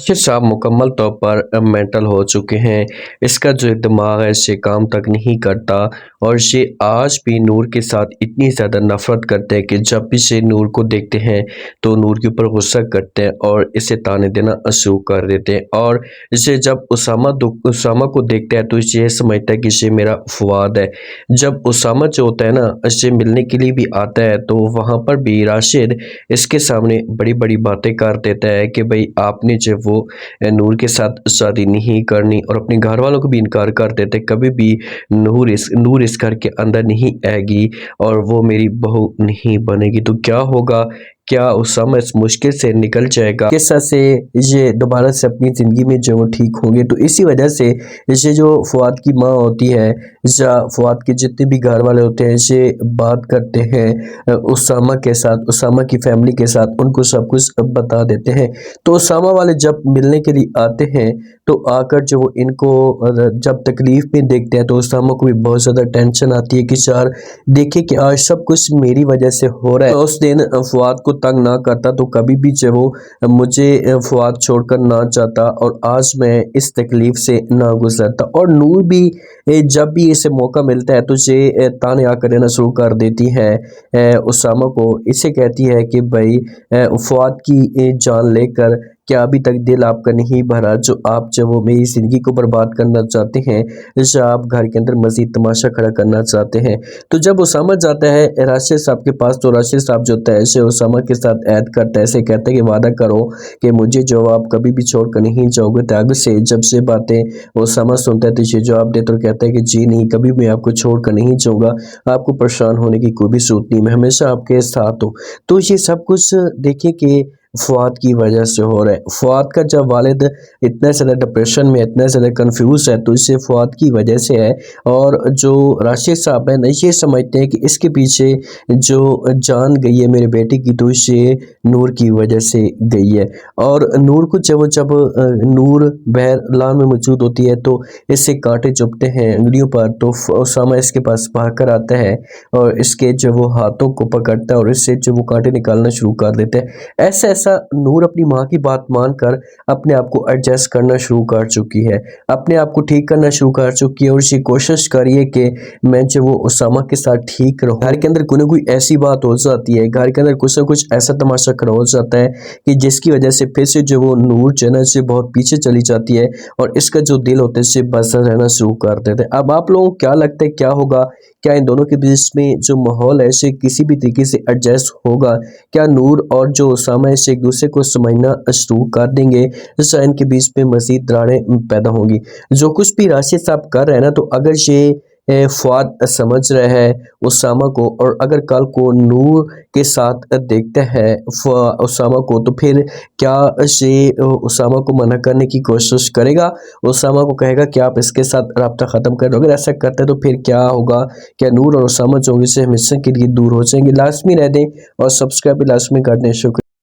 रशीद साहब मुकम्मल तौर पर मेंटल हो चुके हैं। इसका जो दिमाग है इसे काम तक नहीं करता और ये आज भी नूर के साथ इतनी ज़्यादा नफ़रत करते हैं कि जब भी ये नूर को देखते हैं तो नूर के ऊपर गुस्सा करते हैं और इसे ताने देना शुरू कर देते हैं। और इसे जब उसामा को देखता है तो ये समझता है कि ये मेरा फुआद है। जब उसामा जो होता है ना इससे मिलने के लिए भी आता है तो वहाँ पर भी राशिद इसके सामने बड़ी बड़ी बातें कर देता है कि भाई आपने जो वो नूर के साथ शादी नहीं करनी, और अपने घर वालों को भी इनकार कर देते कभी भी नूर इस घर के अंदर नहीं आएगी और वो मेरी बहू नहीं बनेगी। तो क्या होगा, क्या उसामा इस मुश्किल से निकल जाएगा, किस तरह से ये दोबारा से अपनी ज़िंदगी में जो ठीक होंगे। तो इसी वजह से इसे जो फुआद की माँ होती है या फुआद के जितने भी घर वाले होते हैं इसे बात करते हैं उसामा के साथ, उसामा की फैमिली के साथ, उनको सब कुछ बता देते हैं। तो उसामा वाले जब मिलने के लिए आते हैं तो आकर जो इनको जब तकलीफ़ में देखते हैं तो उसामा को भी बहुत ज़्यादा टेंशन आती है कि यार देखिए कि आज सब कुछ मेरी वजह से हो रहा है। तो उस दिन फुआद को तंग ना करता तो कभी भी जो वो मुझे फुआद छोड़कर ना जाता और आज मैं इस तकलीफ़ से ना गुजरता। और नूर भी जब भी इसे मौका मिलता है तो ये ताने आकर देना शुरू कर देती है उसामा को। इसे कहती है कि भाई फुआद की जान लेकर क्या अभी तक दिल आपका नहीं भरा, जो आप जब वो मेरी ज़िंदगी को बर्बाद करना चाहते हैं, जैसे आप घर के अंदर मज़ीद तमाशा खड़ा करना चाहते हैं। तो जब उसामा जाता है राशिद साहब के पास तो राशिद साहब जो होता है ऐसे उसामा के साथ ऐद करता है, ऐसे कहता है कि वादा करो कि मुझे जो आप कभी भी छोड़ कर नहीं जाओगे। तो आगे से जब से बातें उसामा सुनता है तो ये जवाब देता और कहता है कि जी नहीं, कभी मैं आपको छोड़ कर नहीं जाऊँगा, आपको परेशान होने की कोई भी ज़रूरत नहीं, मैं हमेशा आपके साथ हूँ। तो ये सब कुछ देखिए कि फुआद की वजह से हो रहा है। फुआद का जब वालिद इतना ज़्यादा डिप्रेशन में, इतना ज़्यादा कंफ्यूज है तो इससे फुआद की वजह से है। और जो राशिद साहब है ना ये समझते हैं कि इसके पीछे जो जान गई है मेरे बेटे की तो इसे नूर की वजह से गई है। और नूर को जब नूर बहरलान में मौजूद होती है तो इससे कांटे चुभते हैं उंगलियों पर। तो उसामा इसके पास भाग आता है और इसके जो वो हाथों को पकड़ता है और इससे जो वो कांटे निकालना शुरू कर देते हैं। ऐसा नूर अपनी माँ की बात मानकर अपने आप को एडजस्ट करना शुरू कर चुकी है, अपने आप को ठीक करना शुरू कर चुकी है और इसी कोशिश करिए कि मैं जो वो उसामा के साथ ठीक रहूं। घर के अंदर कोई ना कोई ऐसी बात हो जाती है, घर के अंदर कुछ ना कुछ ऐसा तमाशा खड़ा हो जाता है कि जिसकी वजह से फिर से जो वो नूर चैनल से बहुत पीछे चली जाती है और इसका जो दिल होता है इससे बसा रहना शुरू कर देते हैं। अब आप लोगों को क्या लगता है क्या होगा, क्या इन दोनों के बीच में जो माहौल है इसे किसी भी तरीके से एडजस्ट होगा, क्या नूर और जो उसामा है एक दूसरे को समझना शुरू कर देंगे, इससे इनके बीच में मजीद दरारें पैदा होंगी। जो कुछ भी राशिद साहब कर रहे हैं ना तो अगर ये फुआद समझ रहे हैं उसामा को और अगर कल को नूर के साथ देखते हैं उसामा को तो फिर क्या ये उसामा को मना करने की कोशिश करेगा, उसामा को कहेगा कि आप इसके साथ रब्ता ख़त्म कर दो। अगर ऐसा करते हैं तो फिर क्या होगा, क्या नूर और उसामा जो इससे हमेशा के लिए दूर हो जाएंगे। लास्ट में रह दें और सब्सक्राइब भी लास्ट में कर दें। शुक्रिया।